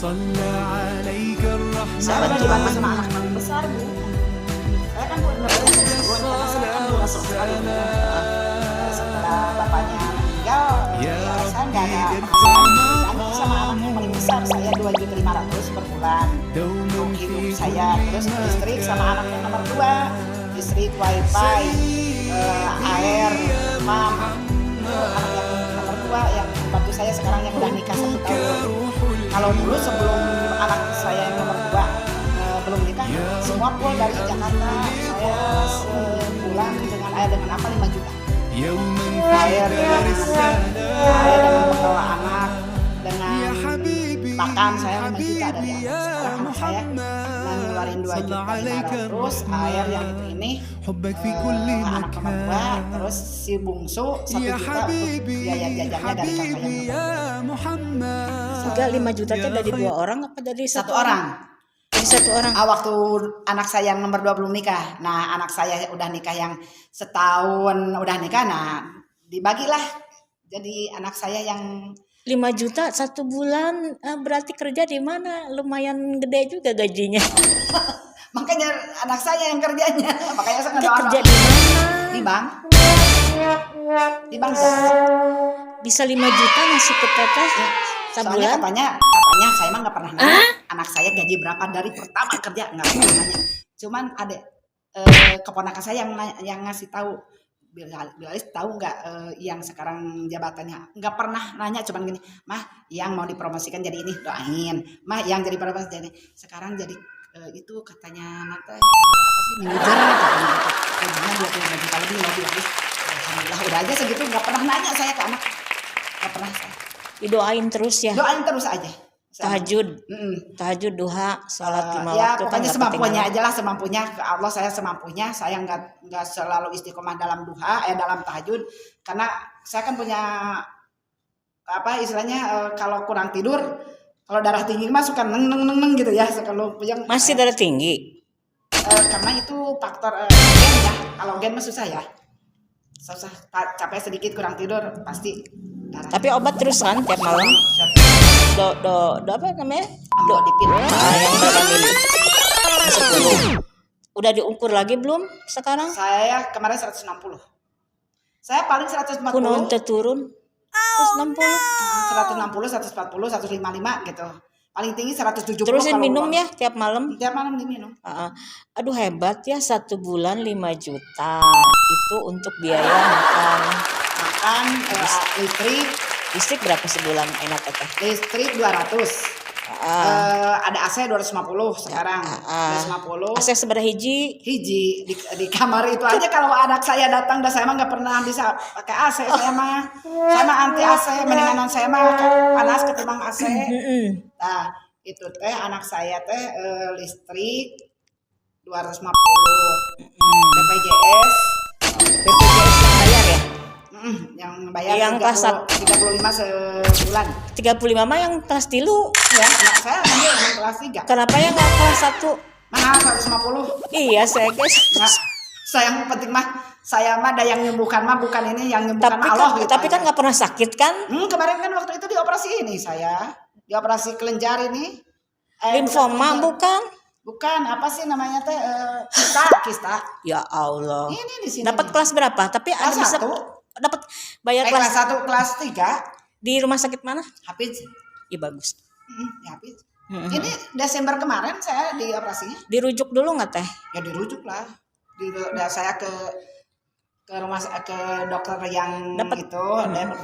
Saya bagaimana sama anak paling besar, Bu. Saya kan udah karena saya kan udah sekali setelah bapaknya meninggal, ya saya nggak ada penghasilan sama anak yang paling besar. Saya 2.500.000 per bulan untuk hidup saya. Terus listrik sama anak yang nomor 2, listrik, wifi, air, mam. Anak yang nomor 2 yang bantu saya sekarang yang udah nikah 1 tahun. Kalau dulu sebelum anak saya yang nomor 2 belum nikah, semua full dari Jakarta. Saya sebulan dengan air dengan apa 5 juta. Air dengan membawa anak, dengan makan saya 5 juta dari anak. Sekarang anak saya ngeluarin 2.500.000, air yang ini anak nomor 2, terus si bungsu 1 juta untuk biaya jajannya dari kakak yang nomor 2. Juga 5 juta itu dari 2 orang apa dari 1 orang? Dari 1 orang. Waktu anak saya yang nomor 2 belum nikah. Nah, anak saya udah nikah yang setahun udah nikah. Nah, dibagilah. Jadi anak saya yang 5 juta 1 bulan, berarti kerja di mana? Lumayan gede juga gajinya. Makanya anak saya yang kerjanya. Makanya saya kerja di mana? Di bank. Di bank. Bisa 5 juta ngasih ke teteh sebulan? Katanya saya mah nggak pernah nanya anak saya gaji berapa dari pertama kerja, nggak pernah nanya. Cuman ada keponakan saya yang ngasih tahu. Bilalis tahu nggak yang sekarang jabatannya, nggak pernah nanya, cuman gini, mah yang mau dipromosikan jadi ini doain, mah yang jadi promosi jadi sekarang jadi itu katanya nata apa sih manajer katanya gajinya 25 juta lebih Bilalis. Alhamdulillah udah aja segitu, nggak pernah nanya saya ke anak, nggak pernah saya. Didoain terus ya. Doain terus aja. Tahajud, tahajud, duha, sholat 5 ya, waktu. pokoknya semampunya aja lah, semampunya ke Allah saya semampunya. Saya nggak selalu istiqomah dalam duha, dalam tahajud, karena saya kan punya apa istilahnya kalau kurang tidur, kalau darah tinggi mah suka neng gitu ya. Kalau yang masih darah tinggi. Karena itu faktor gen ya. Kalau gen mah susah ya, susah capek sedikit kurang tidur pasti. Tapi obat terus kan tiap malam? Do apa namanya? Amlodipin. Yang berapa mili? 10. Udah diukur lagi belum sekarang? Saya kemarin 160. Saya paling 140. Kuno turun 160. 160, 140, 155 gitu. Paling tinggi 170. Terusin minum ya tiap malam? Tiap malam diminum. Aduh hebat ya, 1 bulan 5 juta. Itu untuk biaya makan, listrik berapa sebulan enak teh? Listrik 200. Ada AC 250 sekarang. 250. AC seberapa hiji? Hiji di kamar itu aja. Kalau anak saya datang, saya mah nggak pernah bisa pakai AC. Saya mah anti AC. Mendingan saya mah panas ketimbang AC. Nah itu teh anak saya teh listrik 250. BPJS yang bayar ya? Yang bayar yang kelas 35 sebulan. 35 mah yang kelas 3 ya, anak saya ambil yang kelas 3. Kenapa yang nggak kelas 1? Mahal 150. Iya saya guys. Saya yang penting mah saya mah ada yang nyembuhkan mah bukan ini yang nyembuhkan Allah gitu. Tapi kan nggak pernah sakit kan? Kemarin kan waktu itu dioperasi ini saya. Dioperasi kelenjar ini. Limfoma bukan? Bukan, apa sih namanya teh? Kista. Ya Allah. Ini di sini. Dapat kelas berapa? Tapi ada bisa dapat bayar kelas 1, kelas 3. Di rumah sakit mana? Hafiz. Iya bagus. Ya, Hafiz. Ini Desember kemarin saya dioperasinya. Dirujuk dulu nggak teh? Ya dirujuk lah. Saya ke rumah ke dokter yang itu,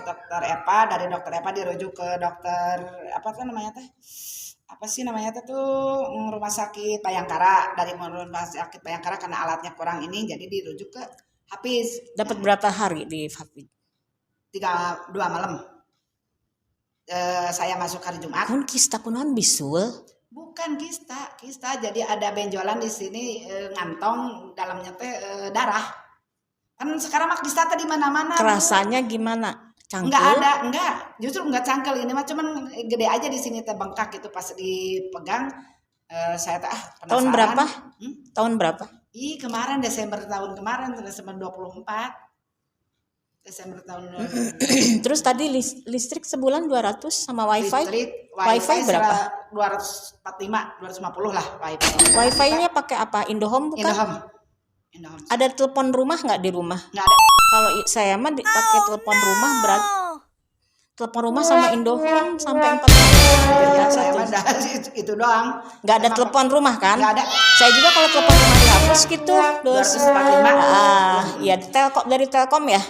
dokter Epa, dari dokter Epa dirujuk ke dokter apa tuh namanya teh? Apa sih namanya tuh rumah sakit Bayangkara. Dari rumah sakit Bayangkara karena alatnya kurang ini jadi dirujuk ke Hafiz. Dapat berapa hari di Hafiz? 2 malam. Saya masuk hari Jumat. Kun kista kunaon bisul? Bukan kista. Jadi ada benjolan di sini ngantong dalamnya teh darah. Kan sekarang mah kista teh di mana-mana. Rasanya gimana? Cangkel? Enggak. Justru enggak cangkel, ini mah cuman gede aja di sini teh bengkak itu pas dipegang. Saya teh penasaran. Tahun berapa? Tahun berapa? Kemarin Desember tahun kemarin, Desember 24. Desember tahun 2000. Terus tadi listrik sebulan 200 sama wifi? Listrik, Wifi berapa? 245, 250 lah wifi. Wifi-nya pakai apa? Indohome bukan? Indohome. Ada telepon rumah nggak di rumah? Nggak ada. Kalau saya mah pakai telepon rumah berat. Telepon rumah sama Indohome sampai 4 Ya, saya mah itu doang. Nggak ada telepon rumah kan? Nggak ada. Saya juga kalau telepon rumah dihapus gitu. 245. Iya dari Telkom ya?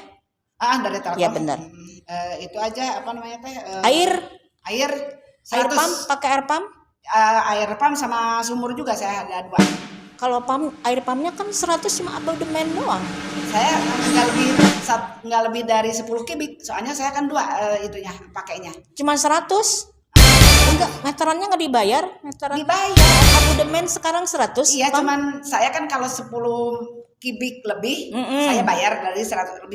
Dari Telkom. Ya benar. Itu aja apa namanya teh? Air Air pump, pakai air pump? Air pump sama sumur juga saya ada 2. Kalau air pumpnya kan 100 cuma abodemen doang. Saya nggak lebih dari 10 kubik. Soalnya saya kan 2 itunya pakainya. Cuma 100? Enggak, meterannya nggak dibayar? Meteran Dibayar. abodemen sekarang 100? Iya, cuman saya kan kalau 10 kubik lebih saya bayar dari 100.000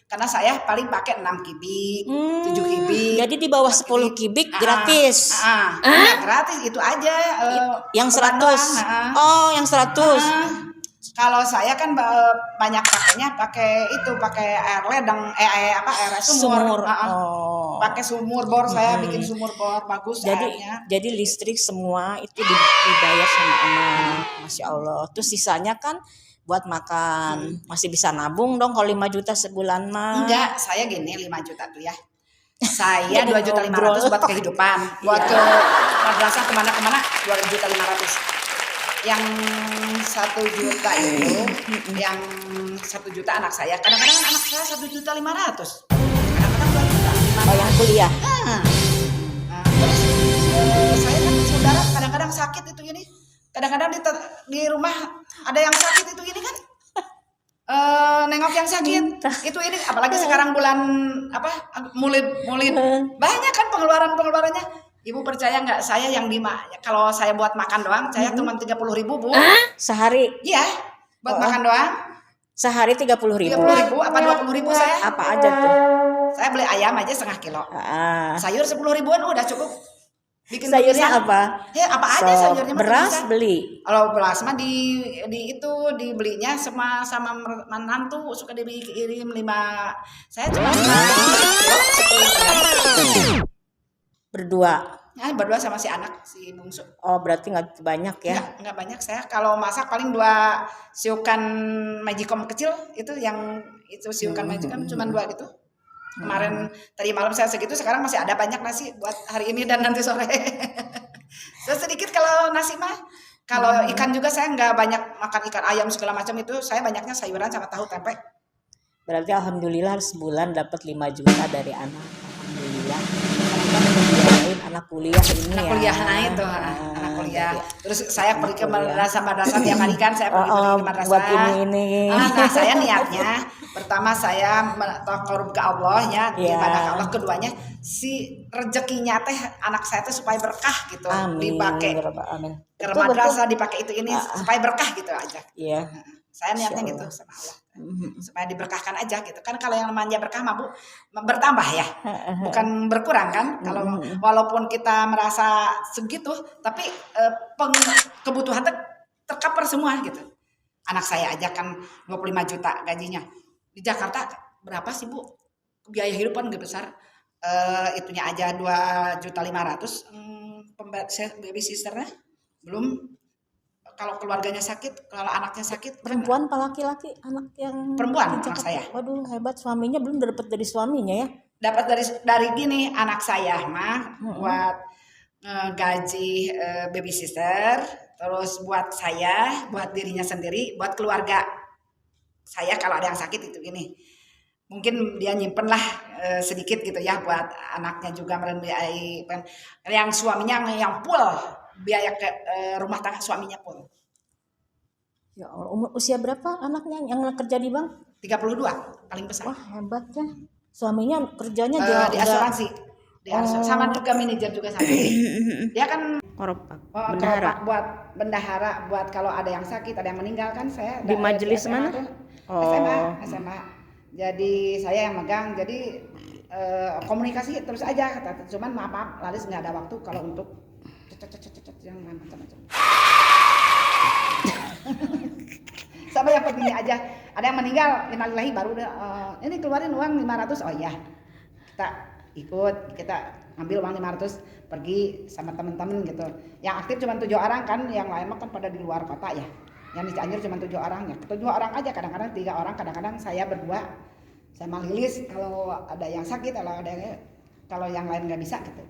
karena saya paling pakai 6 kubik, 7 kubik. Jadi di bawah 10 kubik gratis. Ya, gratis itu aja. Yang 100. Oh, yang 100. Kalau saya kan banyak pakainya pakai air ledeng, air sumur. Pakai sumur bor, saya bikin sumur bor bagus airnya. Jadi listrik semua itu dibayar sama anak. Masya Allah. Terus sisanya kan buat makan. Masih bisa nabung dong kalau 5 juta sebulan mah. Enggak, saya gini 5 juta tuh ya. Saya 2.500.000 buat kehidupan. Buat ke madrasah kemana-kemana 2.500.000. Yang 1 juta itu, yang 1 juta anak saya. Kadang-kadang anak saya 1.500.000. Kadang-kadang 2 juta. Oh, yang kuliah. Terus saya kan saudara kadang-kadang sakit itu gini. Kadang-kadang di rumah ada yang sakit itu gini kan. Nengok yang sakit itu ini apalagi sekarang bulan Maulid banyak kan pengeluarannya. Ibu percaya nggak, saya yang kalau saya buat makan doang saya cuma 30.000 Bu. Sehari? Iya, buat makan doang. Sehari 30.000. 30.000 apa 20.000 saya? Apa aja tuh? Saya beli ayam aja setengah kilo. Sayur 10 ribuan udah cukup. Bikin sayurnya tulisan. apa? Ya apa aja sayurnya. Beras beli. Kalau beras mah dibelinya sama menantu suka dikirim 5. Saya cuma 5 kilo 10 berdua. Berdua sama si anak, si bungsu. Oh, berarti nggak banyak ya? Nggak banyak. Saya kalau masak paling 2 siukan magicom kecil itu siukan magicom cuma 2 gitu. Kemarin tadi malam saya segitu, sekarang masih ada banyak nasi buat hari ini dan nanti sore. Sedikit kalau nasi mah. Kalau ikan juga saya nggak banyak makan ikan ayam segala macam itu, saya banyaknya sayuran sama tahu tempe. Berarti alhamdulillah sebulan dapat 5 juta dari anak. Alhamdulillah. Anak kuliah ini anak kuliah itu anak kuliah. Terus saya pergi ke madrasah tiap hari kan saya pergi ke madrasah. Buat ini. Nah, saya niatnya pertama saya taqarrub ke Allah ya, ibadah ke Allah. Keduanya si rezekinya teh anak saya teh supaya berkah gitu. Dipakai ke madrasah dipakai itu ini supaya berkah gitu aja. Iya. Saya niatnya gitu sama Allah. Supaya diberkahkan aja gitu kan. Kalau yang namanya berkah mah Bu bertambah ya, bukan berkurang kan. Kalau walaupun kita merasa segitu tapi kebutuhan tercover semua gitu. Anak saya aja kan 25 juta gajinya. Di Jakarta berapa sih Bu biaya hidupan gak besar. Itunya aja 2.500.000. Baby sisternya belum. Kalau keluarganya sakit, kalau anaknya sakit. Perempuan apa laki-laki? Anak yang perempuan, anak saya. Waduh, hebat, suaminya belum dapat dari suaminya ya? Dapat dari gini, anak saya mah buat gaji baby sister, terus buat saya, buat dirinya sendiri, buat keluarga saya kalau ada yang sakit itu gini. Mungkin dia nyimpen lah sedikit gitu ya buat anaknya juga membiayai. Yang suaminya yang full biaya ke rumah tangga suaminya pun. Ya Allah, usia berapa anaknya yang kerja di bank? 32, paling besar. Wah, hebatnya. Suaminya kerjanya di asuransi. Di asuransi sama juga manajer juga sama. Dia kan bendahara. Buat bendahara buat kalau ada yang sakit, ada yang meninggal kan saya di majelis mana? SMA. Jadi saya yang megang. Jadi komunikasi terus aja kata. Cuman maaf Lalis nggak ada waktu kalau untuk yang macam-macam. Sama yang pentingnya aja. Ada yang meninggal, innalillahi baru ini keluarin uang 500. Oh iya. Kita ikut, kita ambil uang 500 pergi sama teman-teman gitu. Yang aktif cuma 7 orang kan, yang lain mah kan pada di luar kota ya. Yang di Cianjur cuma 7 orang ya. 7 orang aja, kadang-kadang 3 orang, kadang-kadang saya berdua sama Lilis kalau ada yang sakit, kalau yang lain nggak bisa gitu.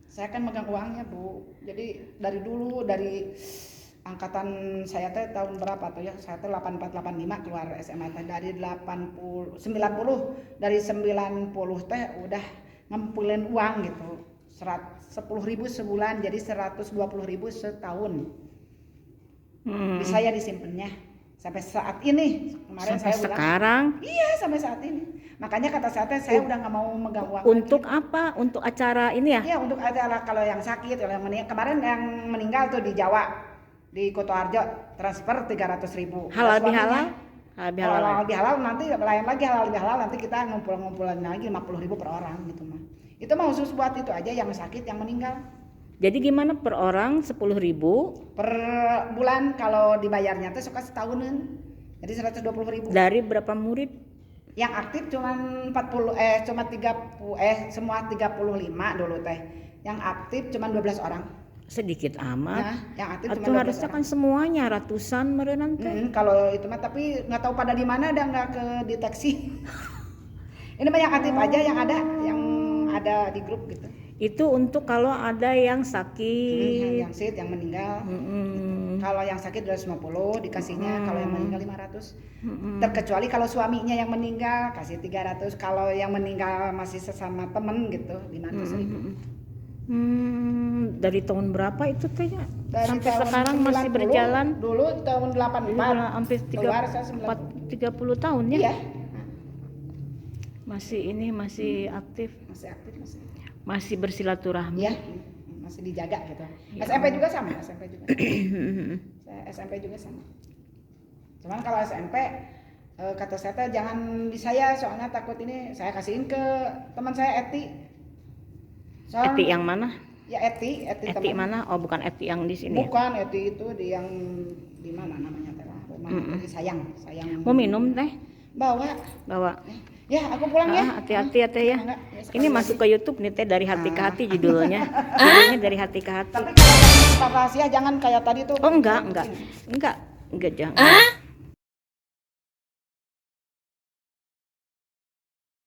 Saya kan megang uangnya Bu. Jadi dari dulu dari angkatan saya teh tahun berapa tuh ya? Saya teh 8485 keluar SMA teh dari 90 dari 90 teh udah ngumpulin uang gitu. 10.000 sebulan jadi 120.000 setahun. Di saya disimpannya sampai saat ini. Kemarin sampai saya bilang, sekarang. iya sampai saat ini. Makanya kata saya udah nggak mau megang uang. Untuk lagi. apa? Untuk acara ini ya? Iya untuk acara kalau yang sakit, kalau yang meninggal. Kemarin yang meninggal tuh di Jawa, di Kutoarjo transfer 300.000. Halal bihalal? Halal bihalal nanti lain lagi halal bihalal nanti kita ngumpulin lagi 50.000 per orang gitu mah. Itu mah khusus buat itu aja yang sakit, yang meninggal. Jadi gimana per orang 10.000? Per bulan kalau dibayarnya tuh suka setahunan. Jadi 120.000. Dari berapa murid? Yang aktif cuma 30 semua 35 dulu teh. Yang aktif cuma 12 orang. Sedikit amat. Nah, yang aktif Atau cuma 12 harusnya orang. kan semuanya ratusan meureun teh. Kalau itu mah tapi nggak tahu pada di mana dan nggak kedeteksi. Ini mah yang aktif aja yang ada di grup gitu. Itu untuk kalau ada yang sakit. Yang sakit, yang meninggal. Kalau yang sakit 250 dikasihnya, kalau yang meninggal 500. Terkecuali kalau suaminya yang meninggal kasih 300. Kalau yang meninggal masih sesama temen gitu 500.000. Dari tahun berapa itu teh ya? Dari Sampai tahun sekarang 90, masih berjalan. Dulu tahun 84. Hampir Keluar saya 30 tahun ya? Iya. Masih aktif. Masih aktif masih. Masih bersilaturahmi. Iya. Masih dijaga gitu. SMP juga sama, SMP juga. SMP juga sama. Cuman kalau SMP kata saya teh jangan di saya soalnya takut ini saya kasihin ke teman saya Eti. Eti yang mana? Ya Eti Eti mana? Oh bukan Eti yang di sini. Bukan Eti itu di yang di mana namanya teh rumah sayang. Mau minum teh? Bawa. Ya aku pulang ya. Hati-hati ya teh ya. Enggak, Ini masuk ke YouTube nih teh dari hati ke hati judulnya. Judulnya dari hati ke hati. Tapi kalau yang rahasia jangan kayak tadi tuh. Oh enggak jangan.